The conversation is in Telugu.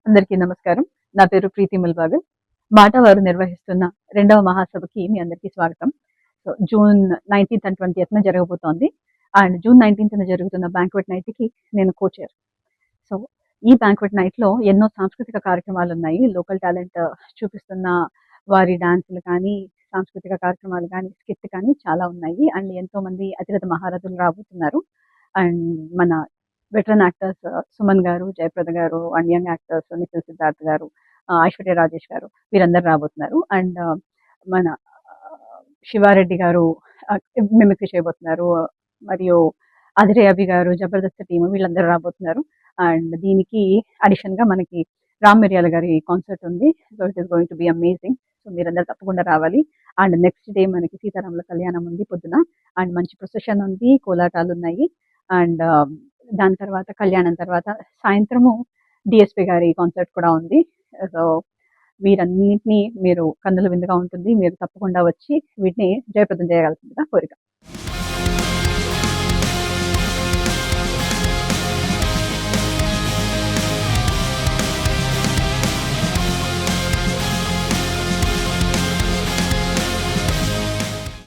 అందరికీ నమస్కారం. నా పేరు ప్రీతి ముల్బాగల్. మాటా వారు నిర్వహిస్తున్న రెండవ మహాసభకి మీ అందరికీ స్వాగతం. సో, జూన్ 19థ్ అండ్ 20థ్ జరగబోతోంది. అండ్ జూన్ 19థ్ జరుగుతున్న బ్యాంక్వెట్ నైట్‌కి నేను కో-చైర్. సో, ఈ బ్యాంక్వెట్ నైట్‌లో ఎన్నో సాంస్కృతిక కార్యక్రమాలున్నాయి. లోకల్ టాలెంట్ చూపిస్తున్న వారి డాన్సులు కానీ, సాంస్కృతిక కార్యక్రమాలు కానీ, స్కిట్ కానీ చాలా ఉన్నాయి. అండ్ ఎంతోమంది అతిరథ మహారథులు రాబోతున్నారు. అండ్ మన వెటరన్ యాక్టర్స్ సుమన్ గారు, జయప్రద గారు, and young actors Nikhil Siddharth గారు, ఐశ్వర్య రాజేష్ గారు వీరందరూ రాబోతున్నారు. అండ్ మన శివారెడ్డి గారు మిమిక్రీ చేయబోతున్నారు. మరియు అదిరే అభి గారు, జబర్దస్త్ టీమ్ వీళ్ళందరూ రాబోతున్నారు. అండ్ దీనికి అడిషన్‌గా మనకి రామ్ మిరియాల గారి కాన్సర్ట్ ఉంది. So, it is going to be amazing. So, మీరందరూ తప్పకుండా రావాలి. అండ్ నెక్స్ట్ డే మనకి సీతారాముల కళ్యాణం ఉంది పొద్దున. అండ్ మంచి ప్రొసెషన్ ఉంది, కోలాటాలున్నాయి. అండ్ దాని తర్వాత కళ్యాణం తర్వాత సాయంత్రము డిఎస్పి గారి కాన్సర్ట్ కూడా ఉంది. సో, వీరన్నిటిని మీరు కన్నుల విందుగా ఉంటుంది. మీరు తప్పకుండా వచ్చి వీటిని జయప్రదం చేయగలసిందిగా కోరిక.